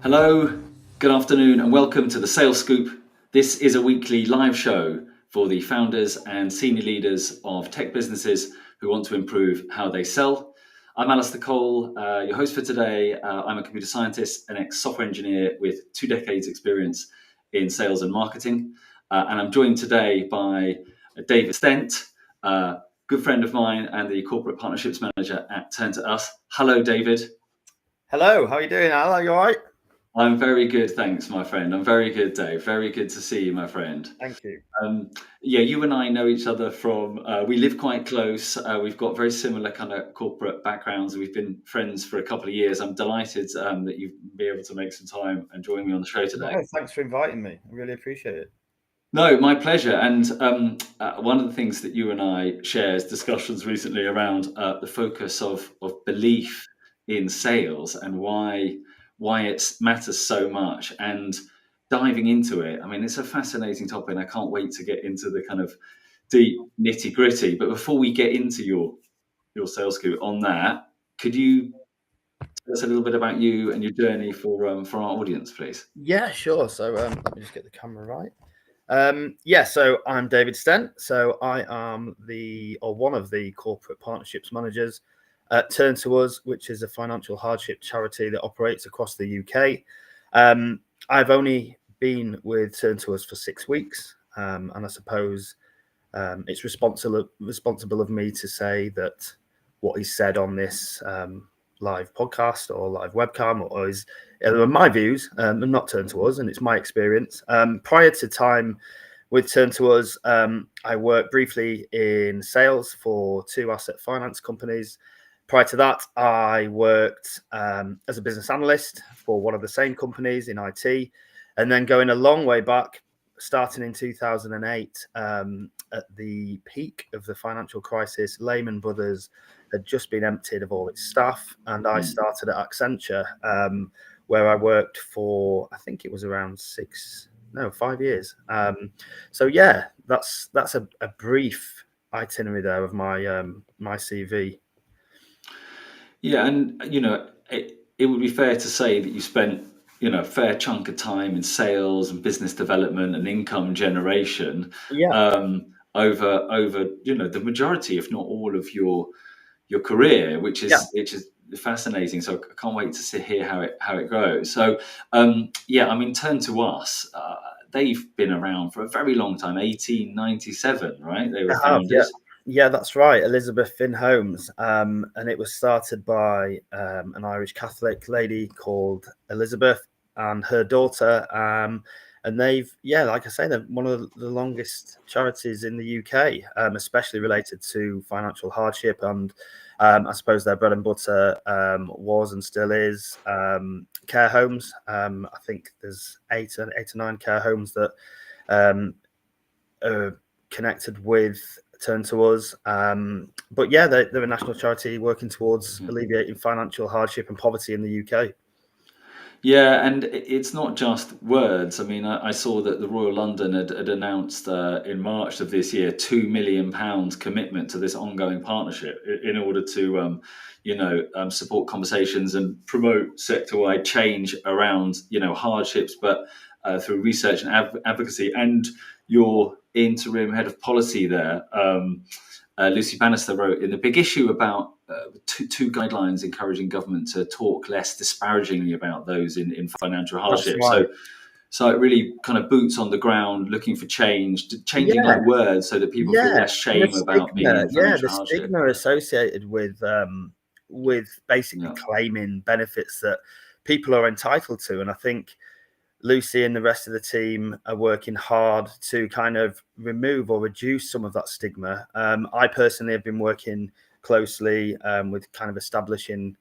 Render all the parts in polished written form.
Hello, good afternoon, and welcome to the Sales Scoop. This is a weekly live show for the founders and senior leaders of tech businesses who want to improve how they sell. I'm Alistair Cole, your host for today. I'm a computer scientist and ex-software engineer with 2 decades experience in sales and marketing. And I'm joined today by David Stent, good friend of mine and the corporate partnerships manager at Turn2us. Hello, David. Hello, how are you doing, Al? Are you all right? I'm very good, thanks, my friend. I'm very good, Dave. Very good to see you, my friend. Thank you. Yeah, you and I know each other from, we live quite close. We've got very similar kind of corporate backgrounds. We've been friends for a couple of years. I'm delighted that you've been able to make some time and join me on the show today. No, thanks for inviting me. I really appreciate it. No, my pleasure. And one of the things that you and I share is discussions recently around the focus of belief in sales and why it matters so much. And diving into it, I mean, it's a fascinating topic, and I can't wait to get into the kind of deep nitty gritty. But before we get into your sales scoop on that, could you tell us a little bit about you and your journey for our audience, please? Yeah, sure. So let me just get the camera right. So I'm David Stent. So I am one of the corporate partnerships managers at Turn2us, which is a financial hardship charity that operates across the UK. I've only been with Turn2us for 6 weeks, and I suppose it's responsible of me to say that what he said on this live podcast or live webcam are my views and not Turn2us, and it's my experience. Prior to time with Turn2us, I worked briefly in sales for 2 asset finance companies. Prior to that, I worked as a business analyst for one of the same companies in IT, and then going a long way back, starting in 2008, at the peak of the financial crisis, Lehman Brothers had just been emptied of all its staff, and I started at Accenture, where I worked for, I think it was around 5 years. So yeah, that's a brief itinerary there of my my CV. Yeah, and it would be fair to say that you spent a fair chunk of time in sales and business development and income generation over the majority, if not all, of your career, which is fascinating. So I can't wait to hear how it grows. So I mean, Turn2us. They've been around for a very long time, 1897, right? They were founded. Yeah, that's right. Elizabeth Finn Holmes. And it was started by an Irish Catholic lady called Elizabeth and her daughter. And they've, like I say, they're one of the longest charities in the UK, especially related to financial hardship. And I suppose their bread and butter was and still is care homes. I think there's eight or nine care homes that are connected with Turn2us. But yeah, they're a national charity working towards alleviating financial hardship and poverty in the UK. Yeah, and it's not just words. I mean, I saw that the Royal London had announced in March of this year £2 million commitment to this ongoing partnership in order to, support conversations and promote sector-wide change around, hardships, but through research and advocacy. And your interim head of policy there, Lucy Bannister, wrote in the big issue about two guidelines encouraging government to talk less disparagingly about those in financial hardship. Right. So it really kind of boots on the ground, looking for changing like words so that people feel less shame about being in financial hardship. The stigma associated with basically claiming benefits that people are entitled to. And I think Lucy and the rest of the team are working hard to kind of remove or reduce some of that stigma. I personally have been working closely with kind of establishing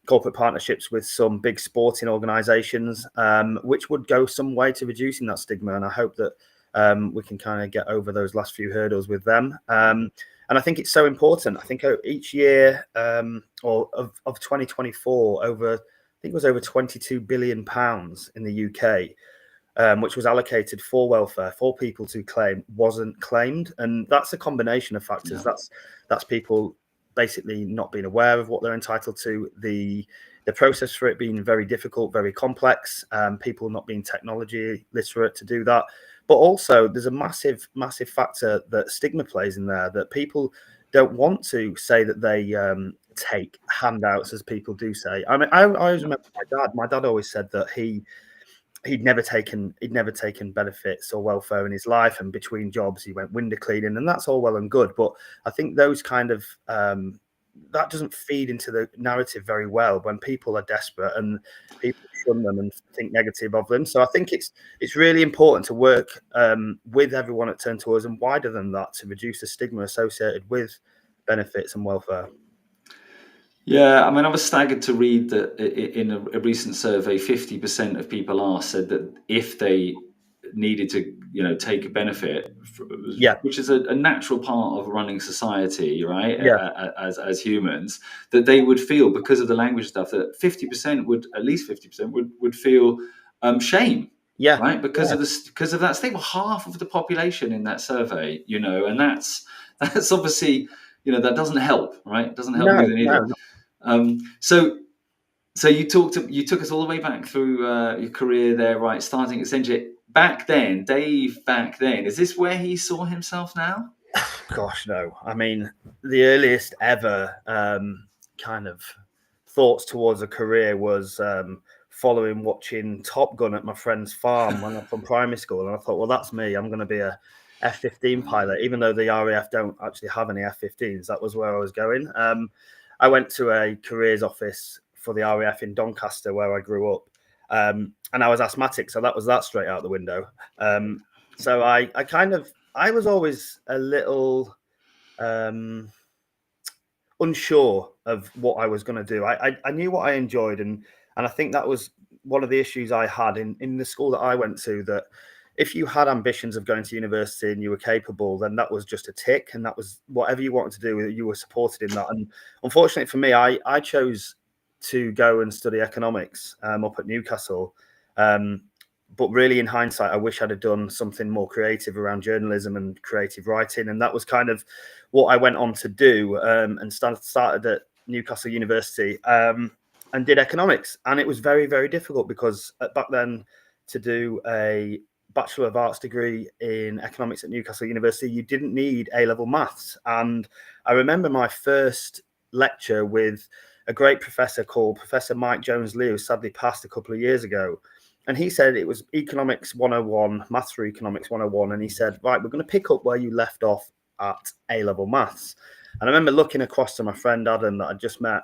corporate partnerships with some big sporting organizations, which would go some way to reducing that stigma. And I hope that we can kind of get over those last few hurdles with them. And I think it's so important. I think each year of 2024, I think it was over £22 billion in the UK, which was allocated for welfare for people to claim wasn't claimed. And that's a combination of factors. That's people basically not being aware of what they're entitled to, the the process for it being very difficult, very complex, people not being technology literate to do that. But also, there's a massive, massive factor that stigma plays in there, that people don't want to say that they take handouts, as people do say. I mean, I always remember my dad. My dad always said that he'd never taken benefits or welfare in his life, and between jobs he went window cleaning, and that's all well and good. But I think those kind of that doesn't feed into the narrative very well when people are desperate and people shun them and think negative of them. So I think it's really important to work with everyone at Turn2us and wider than that to reduce the stigma associated with benefits and welfare. Yeah, I mean, I was staggered to read that in a recent survey, 50% of people asked said that if they needed to, take a benefit, Yeah, which is a natural part of running society, right? yeah, As humans, that they would feel, because of the language stuff, that 50% would, at least 50% would feel shame, yeah, right? Because yeah. of this, because of that. They were half of the population in that survey, and that's obviously, that doesn't help, right? It doesn't help No, moving the no, needle. So you took us all the way back through your career there, right? Starting at Accenture. Dave, back then, is this where he saw himself now? gosh, no. I mean, the earliest ever kind of thoughts towards a career was following watching Top Gun at my friend's farm when I'm from primary school, and I thought, well, that's me. I'm going to be a F-15 pilot, even though the RAF don't actually have any F-15s. That was where I was going. I went to a careers office for the RAF in Doncaster, where I grew up, and I was asthmatic, so that was that straight out the window. So I was always a little unsure of what I was going to do. I knew what I enjoyed, and I think that was one of the issues I had in the school that I went to, that if you had ambitions of going to university and you were capable, then that was just a tick, and that was whatever you wanted to do, you were supported in that. And unfortunately for me, I chose to go and study economics up at Newcastle. But really, in hindsight, I wish I'd have done something more creative around journalism and creative writing. And that was kind of what I went on to do, and started at Newcastle University and did economics. And it was very, very difficult because back then, to do a Bachelor of Arts degree in economics at Newcastle University, you didn't need A-level maths. And I remember my first lecture with a great professor called Professor Mike Jones-Lee, who sadly passed a couple of years ago. And he said it was Economics 101, Maths for Economics 101. And he said, right, we're going to pick up where you left off at A-level maths. And I remember looking across to my friend Adam that I'd just met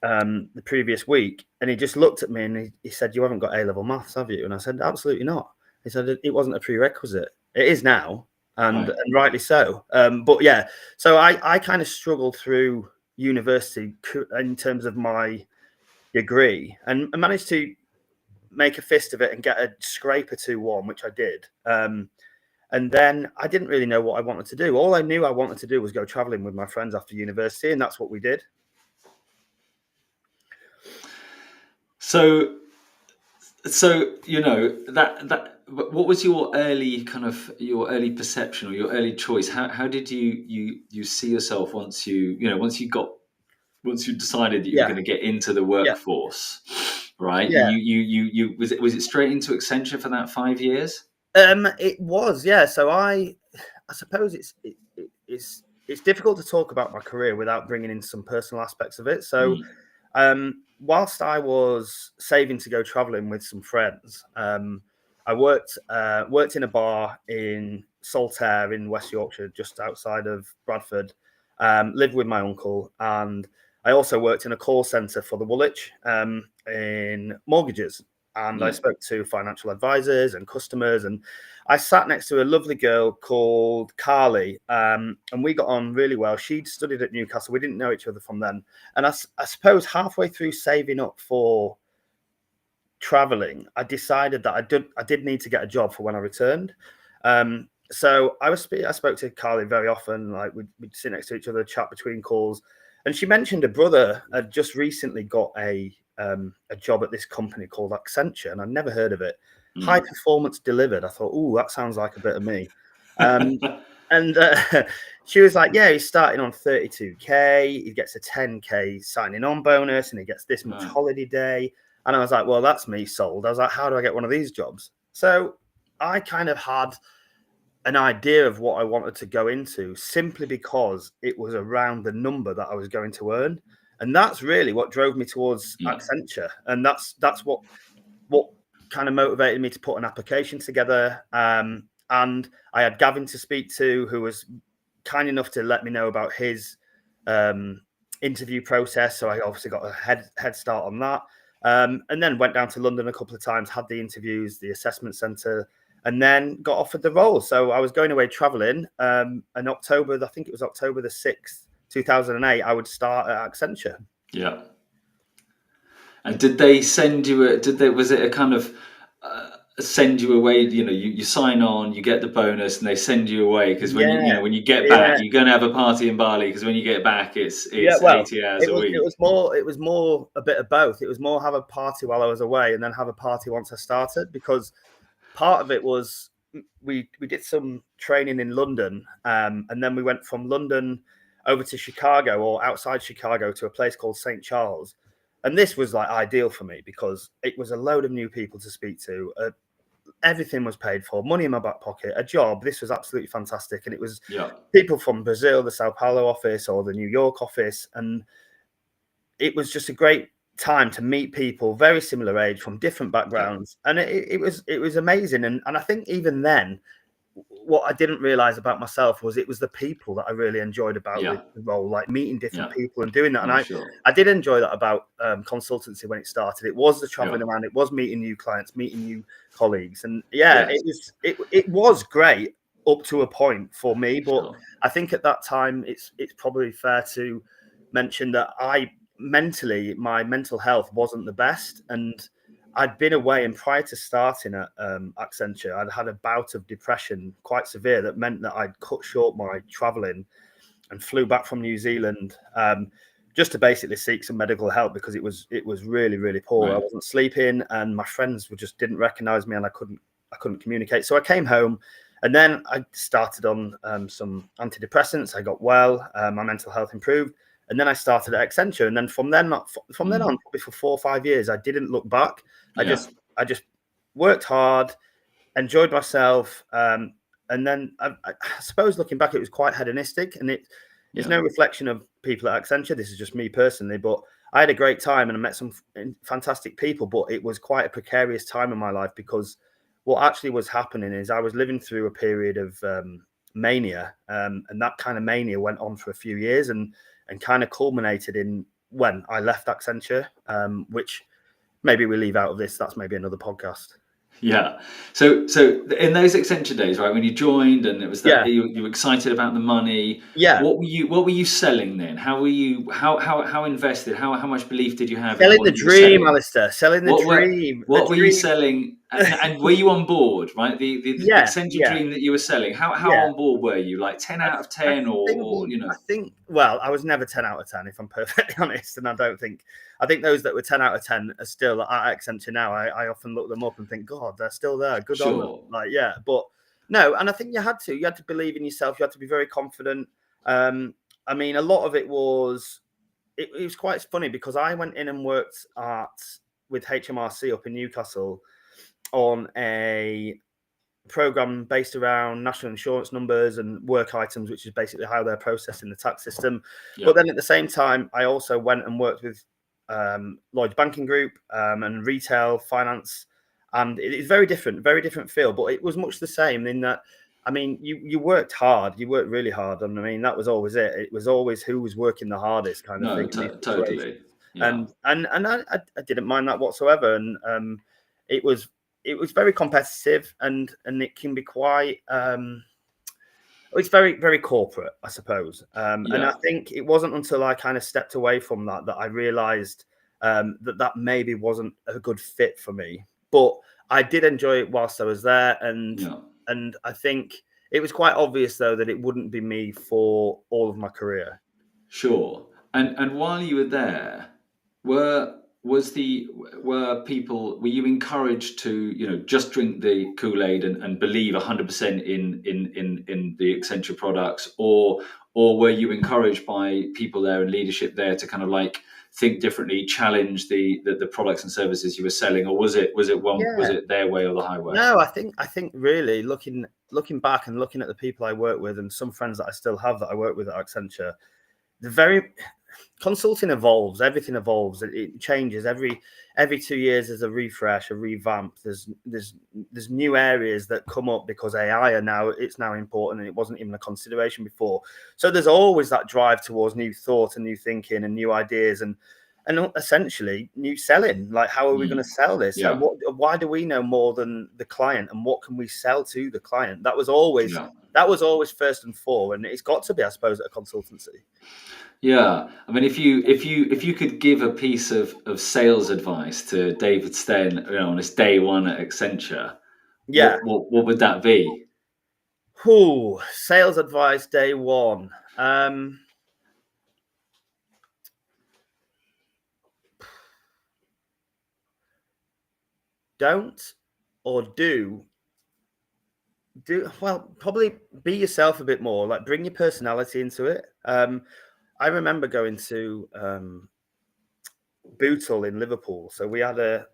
the previous week. And he just looked at me and he said, you haven't got A-level maths, have you? And I said, absolutely not. He said, it wasn't a prerequisite. It is now, and rightly so. But yeah, so I kind of struggled through university in terms of my degree, and I managed to make a fist of it and get a scraper 2-1, which I did. And then I didn't really know what I wanted to do. All I knew I wanted to do was go traveling with my friends after university, and that's what we did. So that what was your early perception or your early choice? How did you see yourself once you decided that you were going to get into the workforce, right? Yeah. You was it straight into Accenture for that 5 years? It was, yeah. So I suppose it's difficult to talk about my career without bringing in some personal aspects of it. So whilst I was saving to go traveling with some friends, I worked in a bar in Saltaire in West Yorkshire, just outside of Bradford. Lived with my uncle, and I also worked in a call centre for the Woolwich in mortgages. And I spoke to financial advisors and customers, and I sat next to a lovely girl called Carly, and we got on really well. She'd studied at Newcastle. We didn't know each other from then. And I suppose halfway through saving up for traveling, I decided that I did need to get a job for when I returned. So I spoke to Carly very often. Like we'd sit next to each other, chat between calls, and she mentioned a brother had just recently got a job at this company called Accenture, and I'd never heard of it. High performance delivered. I thought, oh, that sounds like a bit of me. And she was like, yeah, he's starting on 32K. He gets a 10K signing on bonus and he gets this much Right. holiday day. And I was like, well, that's me sold. I was like, how do I get one of these jobs? So I kind of had an idea of what I wanted to go into simply because it was around the number that I was going to earn. And that's really what drove me towards Yeah. Accenture. And that's what kind of motivated me to put an application together. And I had Gavin to speak to, who was kind enough to let me know about his um, interview process. So I obviously got a head start on that. And then went down to London a couple of times, had the interviews, the assessment centre, and then got offered the role. So I was going away traveling. In October, I think it was October the 6th, 2008, I would start at Accenture. Yeah. And did they send you a? Did they? Was it a kind of send you away? You know, you sign on, you get the bonus, and they send you away because Yeah, when you get yeah. back, you're going to have a party in Bali because when you get back, Yeah, it's well, 80 hours it a was it week. was more it was more a bit of both. It was more have a party while I was away and then have a party once I started, because part of it was we did some training in London, and then we went from London over to Chicago, or outside Chicago, to a place called St. Charles. And this was like ideal for me because it was a load of new people to speak to. Everything was paid for, money in my back pocket, a job. This was absolutely fantastic. And it was Yeah. people from Brazil, the Sao Paulo office or the New York office. And it was just a great time to meet people very similar age from different Yeah. backgrounds. And it was amazing. And I think even then, what I didn't realize about myself was it was the people that I really enjoyed about Yeah. the role, like meeting different Yeah. people and doing that. And No, I, sure. I did enjoy that about consultancy when it started. It was the Yeah. traveling around, it was meeting new clients, meeting new colleagues, and yeah, Yes. it was great up to a point for me. But Sure. I think at that time, it's probably fair to mention that my mental health wasn't the best, and I'd been away, and prior to starting at Accenture, I'd had a bout of depression, quite severe, that meant that I'd cut short my traveling and flew back from New Zealand, just to basically seek some medical help, because it was really, really poor. I Right. wasn't sleeping, and my friends just didn't recognise me, and I couldn't communicate. So I came home, and then I started on some antidepressants. I got well, my mental health improved, and then I started at Accenture. And then from then on, probably for 4 or 5 years, I didn't look back. I Yeah. just I just worked hard, enjoyed myself, and then I suppose looking back, it was quite hedonistic, and it's Yeah. no reflection of people at Accenture. This is just me personally, but I had a great time and I met some fantastic people. But it was quite a precarious time in my life, because what actually was happening is I was living through a period of mania, and that kind of mania went on for a few years, and kind of culminated in when I left Accenture, which maybe we leave out of this. That's maybe another podcast. Yeah. So in those Accenture days, right, when you joined and it was that Yeah, you were excited about the money, yeah. what were you selling then? How were you how invested? How much belief did you have in Selling the what you were dream, selling? Alistair. Selling the What were dream. The what were you dream. selling? And were you on board, right? The Yeah, Accenture yeah, dream that you were selling. How yeah. on board were you? Like 10 I, out of I 10 think or you know, I think. Well, I was never 10 out of 10, if I'm perfectly honest, and I don't think. I think those that were 10 out of 10 are still at Accenture now. I often look them up and think, God, they're still there. Good on them. sure. Like, yeah, but no, and I think you had to. You had to believe in yourself. You had to be very confident. I mean, a lot of it was. It was quite funny because I went in and worked with HMRC up in Newcastle on a program based around national insurance numbers and work items, which is basically how they're processing the tax system. Yeah. But then at the same time, I also went and worked with Lloyd's Banking Group and retail finance, and it is very different feel. But it was much the same in that. I mean, you worked hard, you worked really hard, and I mean that was always it. It was always who was working the hardest kind of No, thing in these situations, totally. Yeah. and I didn't mind that whatsoever. And it was it was very competitive, and it can be quite it's very corporate, I suppose. And I Yeah. think it wasn't until I kind of stepped away from that I realized that maybe wasn't a good fit for me. But I did enjoy it whilst I was there, Yeah. and I think it was quite obvious though that it wouldn't be me for all of my career. Sure. And while you were there, were were you encouraged to, just drink the Kool-Aid and believe 100% in the Accenture products, or were you encouraged by people there and leadership there to kind of like think differently, challenge the products and services you were selling, or was it Yeah. their way or the highway? No, I think really looking back and looking at the people I work with and some friends that I still have that I work with at Accenture, the very consulting evolves, everything evolves, it changes every 2 years. There's a refresh, a revamp. There's new areas that come up because AI it's now important, and it wasn't even a consideration before. So there's always that drive towards new thought and new thinking and new ideas, and essentially new selling. Like, how are we going to sell this? Yeah, Why do we know more than the client, and what can we sell to the client? That was yeah. always first and fore, and it's got to be, I suppose, at a consultancy. Yeah, I mean, if you could give a piece of sales advice to David Stent, on his day one at Accenture, Yeah. what would that be? Who sales advice day one? Don't or do well. Probably be yourself a bit more. Like, bring your personality into it. I remember going to Bootle in Liverpool. So there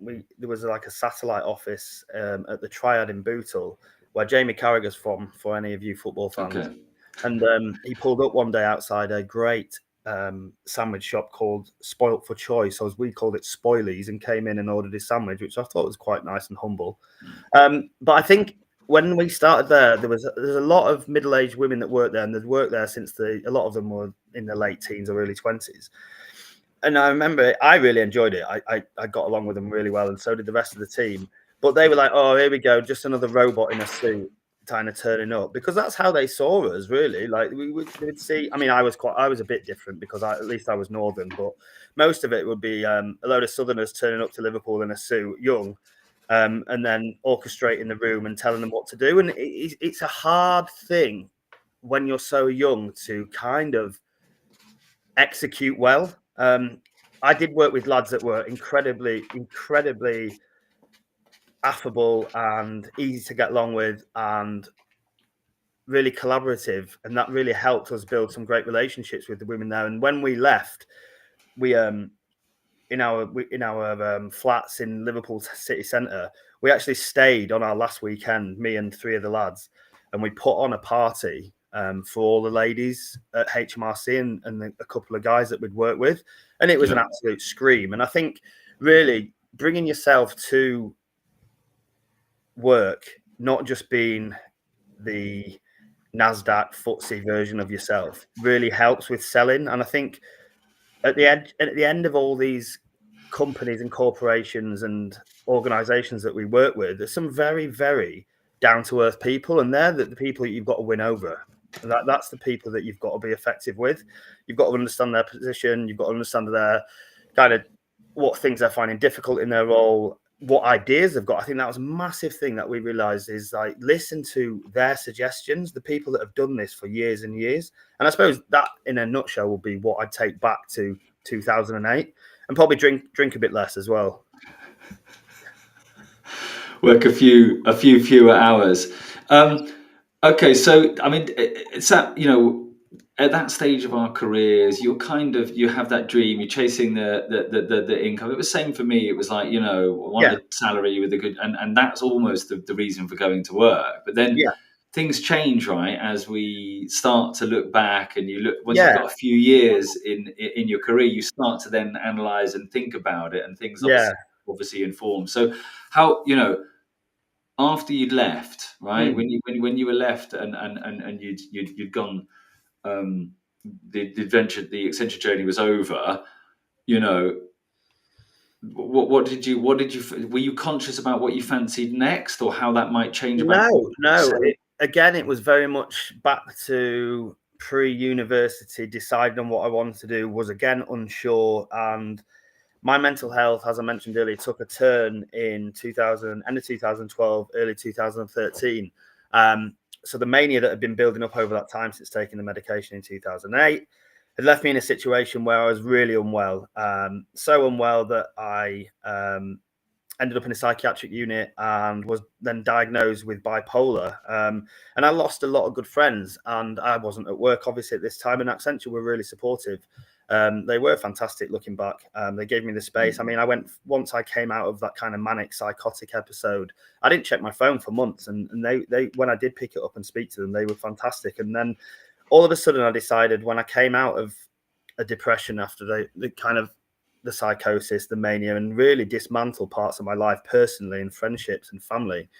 was like a satellite office at the Triad in Bootle, where Jamie Carragher's from. For any of you football fans, Okay, and he pulled up one day outside a great sandwich shop called Spoilt for Choice, or as we called it, Spoilies, and came in and ordered his sandwich, which I thought was quite nice and humble. But I think when we started there's a lot of middle-aged women that worked there, and they'd worked there since a lot of them were in their late teens or early 20s. And I remember I really enjoyed it. I got along with them really well, and so did the rest of the team. But they were like, "Oh, here we go, just another robot in a suit, kind of turning up," because that's how they saw us, really. Like, they would see. I mean, I was a bit different because at least I was northern, but most of it would be a load of southerners turning up to Liverpool in a suit, young, and then orchestrating the room and telling them what to do. And it's a hard thing when you're so young to kind of execute well. I did work with lads that were incredibly affable and easy to get along with, and really collaborative, and that really helped us build some great relationships with the women there. And when we left, we in our flats in Liverpool city centre, we actually stayed on our last weekend, me and three of the lads, and we put on a party for all the ladies at HMRC and a couple of guys that we'd worked with, and it was an yeah, absolute scream. And I think really bringing yourself to work, not just being the NASDAQ FTSE version of yourself, really helps with selling. And I think at the end of all these companies and corporations and organizations that we work with, there's some very, very down to earth people, and they're the people that you've got to win over. That's the people that you've got to be effective with. You've got to understand their position. You've got to understand their kind of what things they're finding difficult in their role, what ideas they've got. I think that was a massive thing that we realized is, like, listen to their suggestions, the people that have done this for years and years. And I suppose that in a nutshell will be what I'd take back to 2008, and probably drink a bit less as well. work a few fewer hours. Okay, so I mean, it's that, at that stage of our careers, you have that dream, you're chasing the income. It was same for me. It was like, I Yeah, wanted a salary with a good, and that's almost the reason for going to work. But then yeah, things change, right? As we start to look back, and you look, once you've yeah, got a few years in your career, you start to then analyze and think about it, and things yeah. obviously inform. So how, after you'd left, right? Mm. When you were left, and you'd gone, the adventure, the Accenture journey was over. You know, what did you were you conscious about what you fancied next, or how that might change about No, no. selling? Again, it was very much back to pre-university, deciding on what I wanted to do. Was again unsure, and my mental health, as I mentioned earlier, took a turn in 2000, end of 2012, early 2013. So the mania that had been building up over that time since taking the medication in 2008 It left me in a situation where I was really unwell, so unwell that I ended up in a psychiatric unit and was then diagnosed with bipolar. And I lost a lot of good friends, and I wasn't at work obviously at this time, and Accenture were really supportive. They were fantastic looking back. They gave me the space. I mean, once I came out of that kind of manic psychotic episode, I didn't check my phone for months, and they when I did pick it up and speak to them, they were fantastic. And then all of a sudden I decided, when I came out of a depression after the kind of the psychosis, the mania, and really dismantle parts of my life personally and friendships and family,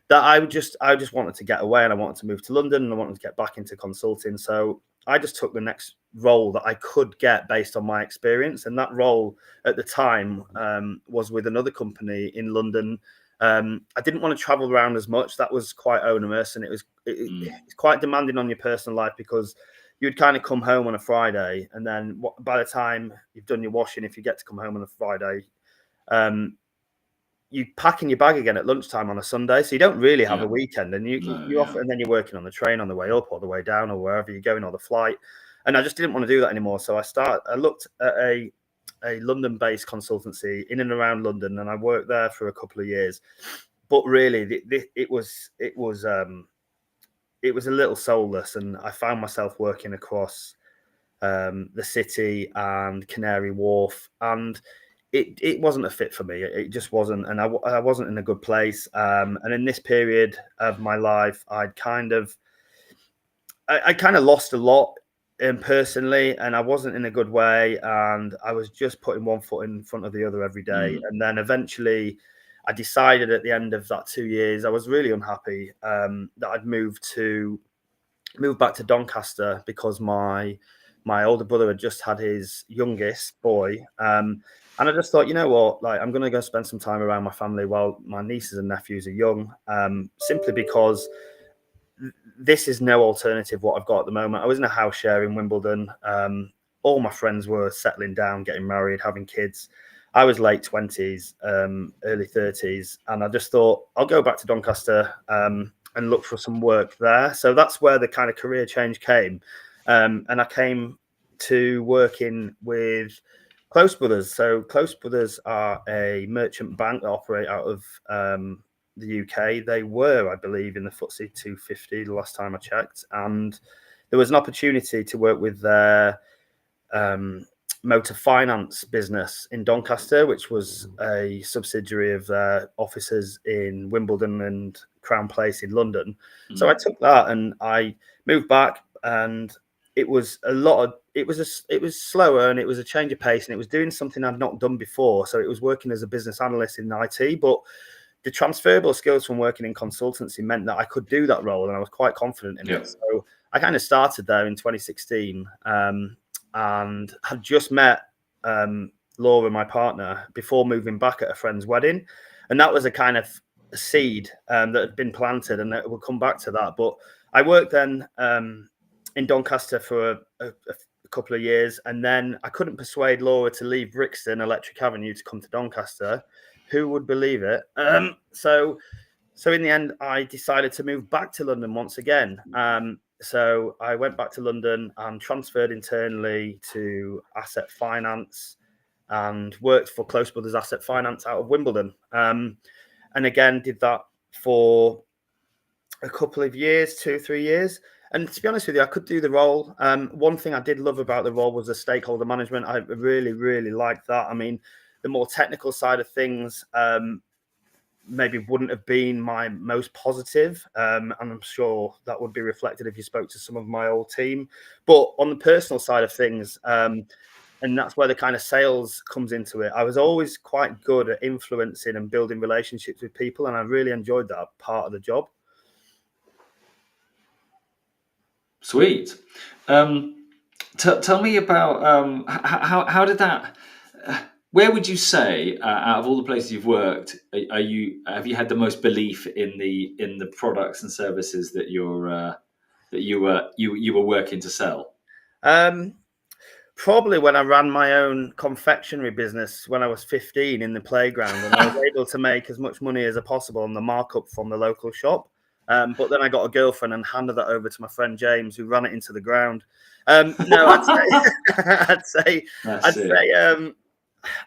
that I just wanted to get away, and I wanted to move to London, and I wanted to get back into consulting. So I just took the next role that I could get based on my experience. And that role at the time was with another company in London. I didn't want to travel around as much. That was quite onerous, and it's quite demanding on your personal life, because you'd kind of come home on a Friday, and then by the time you've done your washing, if you get to come home on a Friday, you pack in your bag again at lunchtime on a Sunday. So you don't really have a weekend, and and then you're working on the train on the way up or the way down or wherever you're going, or the flight. And I just didn't want to do that anymore. So I looked at a London-based consultancy in and around London, and I worked there for a couple of years. But really, it was a little soulless, and I found myself working across the city and Canary Wharf, and it wasn't a fit for me. It just wasn't, and I wasn't in a good place. And in this period of my life, I kind of lost a lot personally, and I wasn't in a good way, and I was just putting one foot in front of the other every day. And then eventually I decided at the end of that 2 years, I was really unhappy, that I'd move back to Doncaster, because my older brother had just had his youngest boy. And I just thought, you know what, like, I'm going to go spend some time around my family while my nieces and nephews are young, simply because this is no alternative what I've got at the moment. I was in a house share in Wimbledon. All my friends were settling down, getting married, having kids. I was late 20s, early 30s, and I just thought, I'll go back to Doncaster and look for some work there. So that's where the kind of career change came. And I came to working with Close Brothers. So Close Brothers are a merchant bank that operate out of the UK. They were, I believe, in the FTSE 250 the last time I checked. And there was an opportunity to work with their motor finance business in Doncaster, which was a subsidiary of their offices in Wimbledon and Crown Place in London. So I took that and I moved back, and it was it was slower, and it was a change of pace, and it was doing something I'd not done before. So it was working as a business analyst in IT, but the transferable skills from working in consultancy meant that I could do that role, and I was quite confident in it. So I kind of started there in 2016, and had just met Laura, my partner, before moving back at a friend's wedding. And that was a kind of seed that had been planted, and we'll come back to that. But I worked then in Doncaster for a couple of years, and then I couldn't persuade Laura to leave Brixton Electric Avenue to come to Doncaster. Who would believe it? So in the end, I decided to move back to London once again. So I went back to London and transferred internally to asset finance, and worked for Close Brothers Asset Finance out of Wimbledon. And again, did that for a couple of years, 2-3 years. And to be honest with you, I could do the role. One thing I did love about the role was the stakeholder management. I really, really liked that. I mean, the more technical side of things maybe wouldn't have been my most positive. And I'm sure that would be reflected if you spoke to some of my old team. But on the personal side of things, and that's where the kind of sales comes into it, I was always quite good at influencing and building relationships with people, and I really enjoyed that part of the job. Sweet. Tell me about how did that? Where would you say, out of all the places you've worked, have you had the most belief in the products and services that you were working to sell? Probably when I ran my own confectionery business when I was 15 in the playground, and I was able to make as much money as possible on the markup from the local shop. But then I got a girlfriend and handed that over to my friend James, who ran it into the ground. No, I'd say, That's it.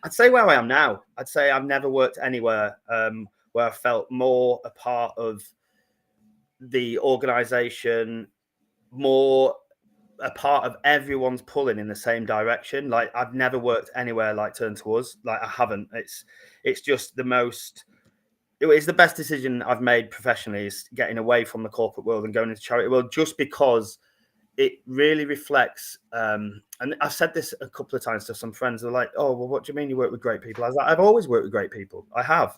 I'd say where I am now. I'd say I've never worked anywhere where I felt more a part of the organisation, more a part of everyone's pulling in the same direction. Like I've never worked anywhere like Turn2us. Like I haven't. It's just the most. It's the best decision I've made professionally is getting away from the corporate world and going into charity world, just because it really reflects. And I've said this a couple of times to some friends. They're like, "Oh, well, what do you mean you work with great people?" I was like, "I've always worked with great people. I have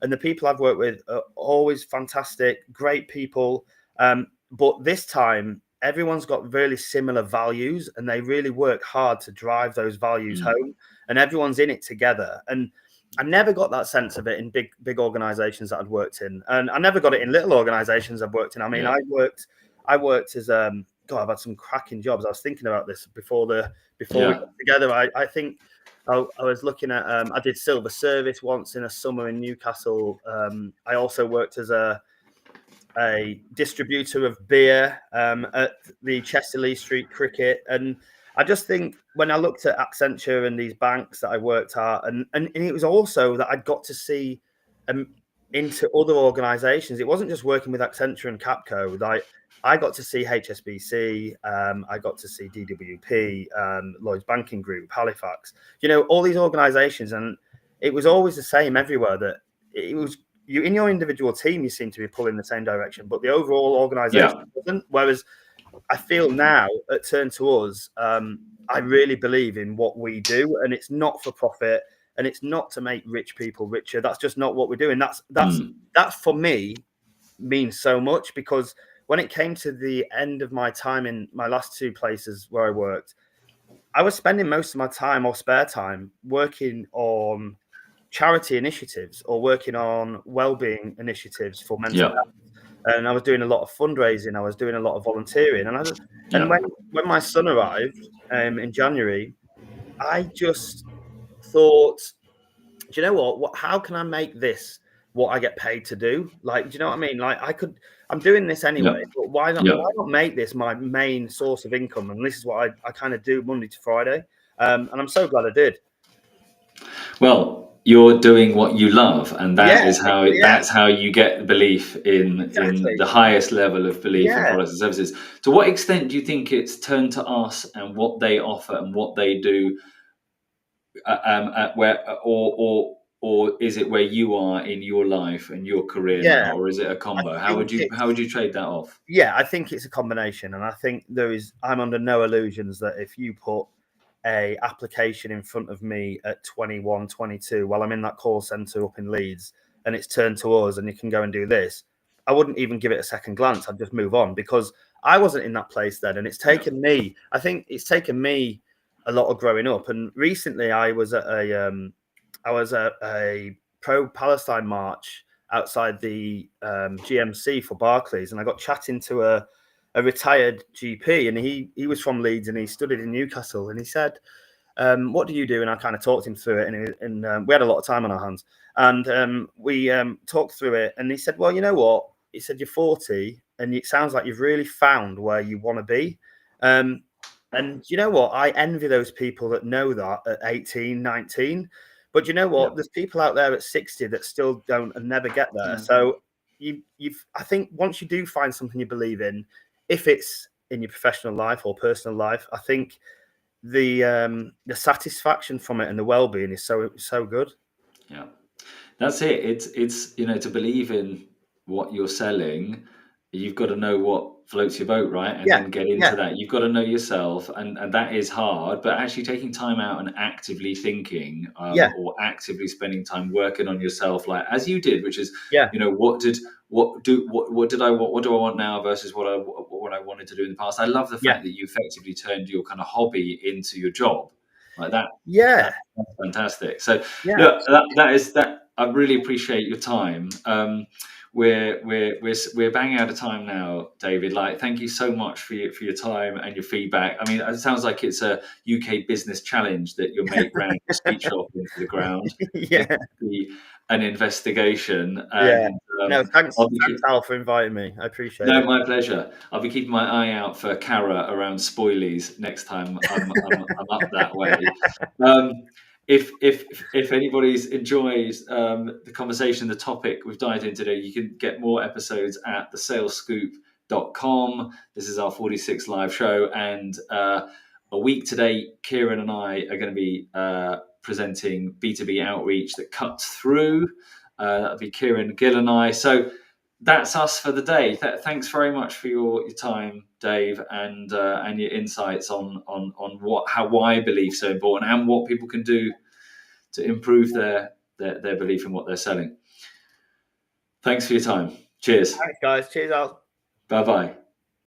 and the people I've worked with are always fantastic, great people. But this time, everyone's got really similar values, and they really work hard to drive those values home. And everyone's in it together. And I never got that sense of it in big organizations that I'd worked in, and I never got it in little organizations I've worked in. I mean, I worked as God, I've had some cracking jobs. I was thinking about this before we got together. I think I was looking at. I did silver service once in a summer in Newcastle. I also worked as a distributor of beer at the Chester-Lee Street Cricket, and I just think when I looked at Accenture and these banks that I worked at, and it was also that I'd got to see into other organisations. It wasn't just working with Accenture and Capco. Like I got to see HSBC, I got to see DWP, Lloyd's Banking Group, Halifax. You know, all these organisations, and it was always the same everywhere. That it was you in your individual team, you seem to be pulling the same direction, but the overall organisation doesn't. Whereas I feel now at Turn2us, I really believe in what we do, and it's not for profit, and it's not to make rich people richer. That's just not what we're doing. That for me means so much, because when it came to the end of my time in my last two places where I worked, I was spending most of my time or spare time working on charity initiatives or working on well-being initiatives for mental health. And I was doing a lot of fundraising. I was doing a lot of volunteering. And when my son arrived in January, I just thought, do you know what? How can I make this what I get paid to do? Like, do you know what I mean? Like, I'm doing this anyway, but why not make this my main source of income? And this is what I kind of do Monday to Friday. And I'm so glad I did. Well, you're doing what you love, and that's how you get the belief in the highest level of belief in products and services. To what extent do you think it's Turn2us and what they offer and what they do, or is it where you are in your life and your career now, or is it a combo? How would you trade that off? Yeah, I think it's a combination, and I think I'm under no illusions that if you put a application in front of me at 21, 22, while I'm in that call center up in Leeds, and it's Turn2us and you can go and do this, I wouldn't even give it a second glance. I'd just move on, because I wasn't in that place then. And it's taken me, I think it's taken me a lot of growing up. And recently I was at a pro-Palestine march outside the GMC for Barclays, and I got chatting to a retired GP, and he was from Leeds and he studied in Newcastle, and he said, what do you do? And I kind of talked him through it, and we had a lot of time on our hands, and we talked through it, and he said, well, you know what? He said, you're 40 and it sounds like you've really found where you want to be. And you know what? I envy those people that know that at 18, 19. But you know what? There's people out there at 60 that still don't and never get there. So I think once you do find something you believe in, if it's in your professional life or personal life, I think the satisfaction from it and the well-being is so good. Yeah, that's it. It's to believe in what you're selling, you've got to know what floats your boat, right? And then get into that. You've got to know yourself, and that is hard. But actually taking time out and actively thinking, or actively spending time working on yourself, like as you did, which is what do I want now versus what I wanted to do in the past. I love the fact that you effectively turned your kind of hobby into your job, like that. Yeah, that's fantastic. So look, that I really appreciate your time. We're banging out of time now, David. Like, thank you so much for your time and your feedback. I mean, it sounds like it's a UK business challenge that your mate ran your sweet shop into the ground. It Yeah, must be an investigation, yeah. and No, I'll thanks, Al, for inviting me. I appreciate no, it. my pleasure. I'll be keeping my eye out for Cara around spoilies next time I'm up that way. Um, if anybody's enjoys the conversation, the topic we've dived in today, you can get more episodes at thesalescoop.com. This is our 46th live show, and a week today, Kieran and I are going to be presenting B2B outreach that cuts through. That'll be Kieran, Gill, and I. So that's us for the day. Thanks very much for your time, Dave, and your insights on why I believe so important and what people can do to improve their belief in what they're selling. Thanks for your time. Cheers. Thanks, guys. Cheers, Al. Bye bye.